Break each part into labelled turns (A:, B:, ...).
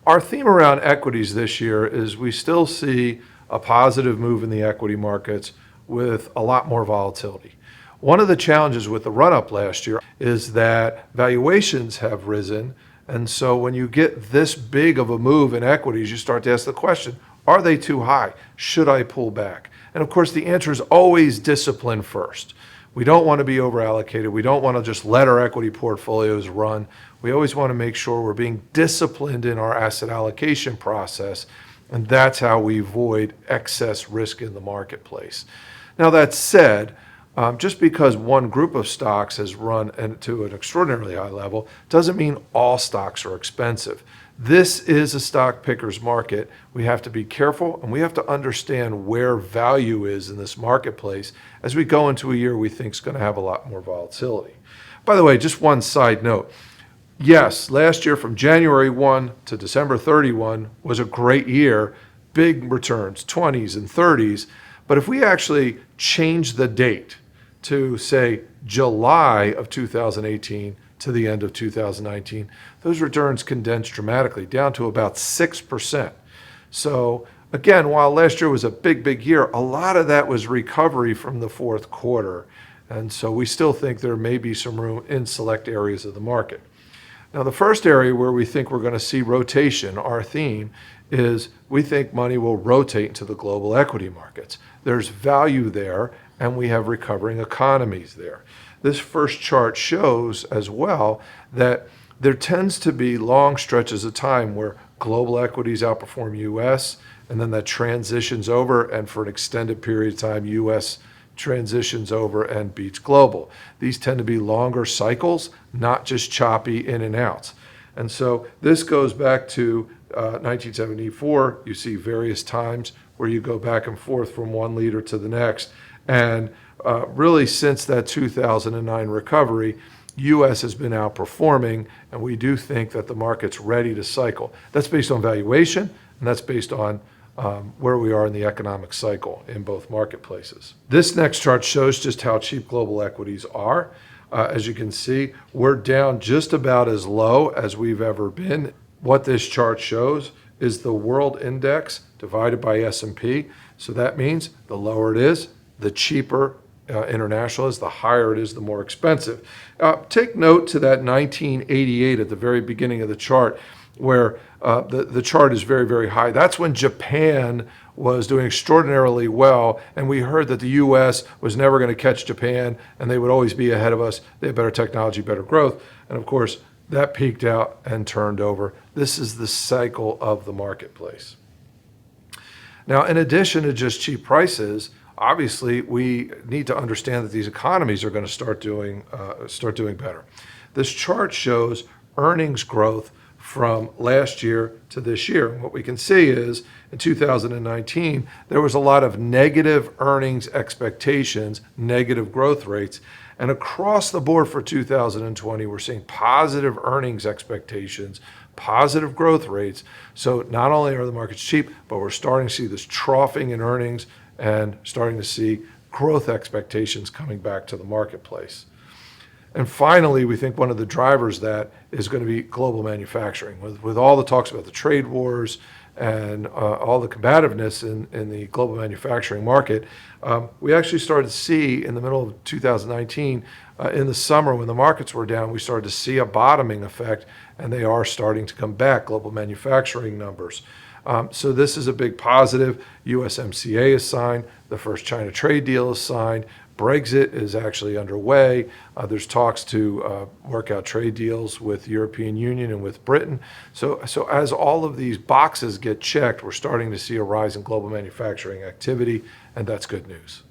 A: Our theme around equities this year is we still see a positive move in the equity markets with a lot more volatility. One of the challenges with the run-up last year is that valuations have risen, and so when you get this big of a move in equities, you start to ask the question, are they too high? Should I pull back? And of course, the answer is always discipline first. We don't want to be over allocated. We don't want to just let our equity portfolios run. We always want to make sure we're being disciplined in our asset allocation process, and that's how we avoid excess risk in the marketplace. Now, that said, just because one group of stocks has run to an extraordinarily high level doesn't mean all stocks are expensive. This is a stock picker's market. We have to be careful, and we have to understand where value is in this marketplace as we go into a year we think is going to have a lot more volatility. By the way, just one side note. Yes, last year from January 1 to December 31 was a great year, big returns, 20s and 30s. But if we actually change the date to, say, July of 2018 to the end of 2019, those returns condensed dramatically down to about 6%. So again, while last year was a big year, a lot of that was recovery from the fourth quarter. And so we still think there may be some room in select areas of the market. Now, the first area where we think we're going to see rotation, our theme, is we think money will rotate into the global equity markets. There's value there, and we have recovering economies there. This first chart shows as well that there tends to be long stretches of time where global equities outperform U.S., and then that transitions over, and for an extended period of time, U.S. transitions over and beats global. These tend to be longer cycles, not just choppy in and outs. And so this goes back to 1974. You see various times where you go back and forth from one leader to the next. And really since that 2009 recovery, U.S. has been outperforming, and we do think that the market's ready to cycle. That's based on valuation, and that's based on where we are in the economic cycle in both marketplaces. This next chart shows just how cheap global equities are. As you can see, we're down just about as low as we've ever been. What this chart shows is the world index divided by S&P. So that means the lower it is, the cheaper international is, the higher it is, the more expensive. Take note to that 1988 at the very beginning of the chart, where the chart is very high. That's when Japan was doing extraordinarily well, and we heard that the U.S. was never going to catch Japan, and they would always be ahead of us. They have better technology, better growth, and of course, that peaked out and turned over. This is the cycle of the marketplace. Now, in addition to just cheap prices, obviously, we need to understand that these economies are going to start doing better. This chart shows earnings growth from last year to this year. And what we can see is in 2019, there was a lot of negative earnings expectations, negative growth rates. And across the board for 2020, we're seeing positive earnings expectations, positive growth rates. So not only are the markets cheap, but we're starting to see this troughing in earnings and starting to see growth expectations coming back to the marketplace. And finally, we think one of the drivers that is going to be global manufacturing. With all the talks about the trade wars and all the combativeness in the global manufacturing market, we actually started to see in the middle of 2019, in the summer when the markets were down, we started to see a bottoming effect, and they are starting to come back, global manufacturing numbers. So this is a big positive. USMCA is signed. The first China trade deal is signed. Brexit is actually underway. There's talks to work out trade deals with the European Union and with Britain. So as all of these boxes get checked, we're starting to see a rise in global manufacturing activity, and that's good news.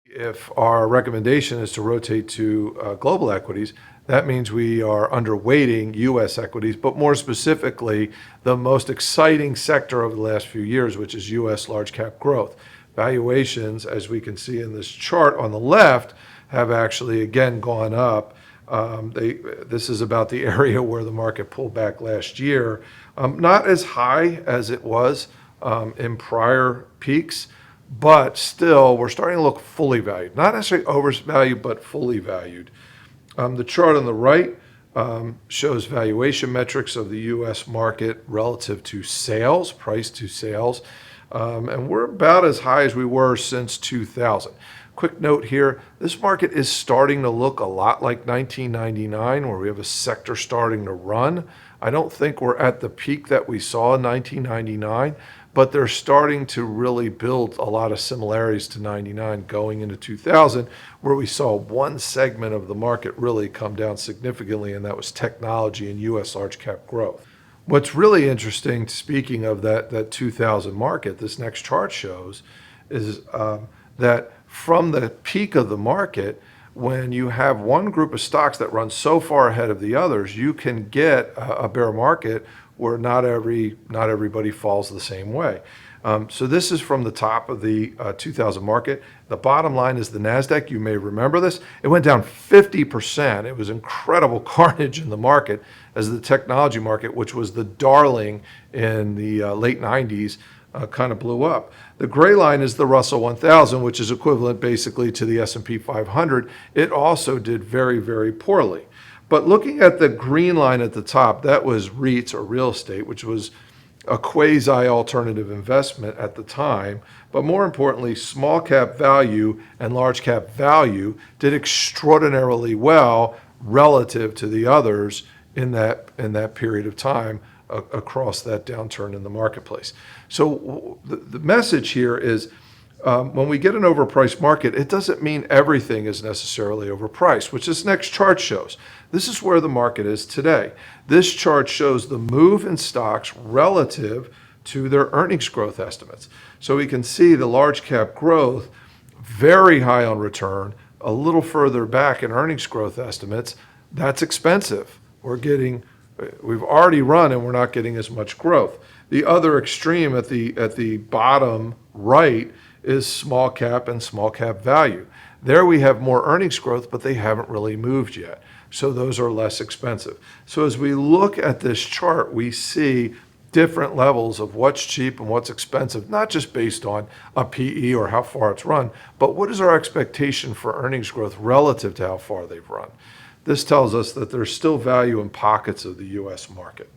A: If our recommendation is to rotate to global equities, that means we are underweighting U.S. equities, but more specifically, the most exciting sector over the last few years, which is U.S. large cap growth. Valuations, as we can see in this chart on the left, have actually again gone up. This is about the area where the market pulled back last year. Not as high as it was in prior peaks, but still we're starting to look fully valued. Not necessarily overvalued, but fully valued. The chart on the right shows valuation metrics of the U.S. market relative to sales, price to sales, and we're about as high as we were since 2000. Quick note here, this market is starting to look a lot like 1999, where we have a sector starting to run. I don't think we're at the peak that we saw in 1999, but they're starting to really build a lot of similarities to 99 going into 2000, where we saw one segment of the market really come down significantly, and that was technology and U.S. large cap growth. What's really interesting, speaking of that 2000 market, this next chart shows is that from the peak of the market, when you have one group of stocks that run so far ahead of the others, you can get a bear market where not everybody falls the same way. So this is from the top of the 2000 market. The bottom line is the NASDAQ. You may remember this. It went down 50%. It was incredible carnage in the market as the technology market, which was the darling in the late 90s, kind of blew up. The gray line is the Russell 1000, which is equivalent basically to the S&P 500. It also did very, very poorly. But looking at the green line at the top, that was REITs or real estate, which was a quasi-alternative investment at the time. But more importantly, small cap value and large cap value did extraordinarily well relative to the others in that period of time across that downturn in the marketplace. So the message here is when we get an overpriced market, it doesn't mean everything is necessarily overpriced, which this next chart shows. This is where the market is today. This chart shows the move in stocks relative to their earnings growth estimates. So we can see the large cap growth very high on return, a little further back in earnings growth estimates. That's expensive. We've already run and we're not getting as much growth. The other extreme at the bottom right is small cap and small cap value. There we have more earnings growth, but they haven't really moved yet. So those are less expensive. So as we look at this chart, we see different levels of what's cheap and what's expensive, not just based on a PE or how far it's run, but what is our expectation for earnings growth relative to how far they've run. This tells us that there's still value in pockets of the U.S. market.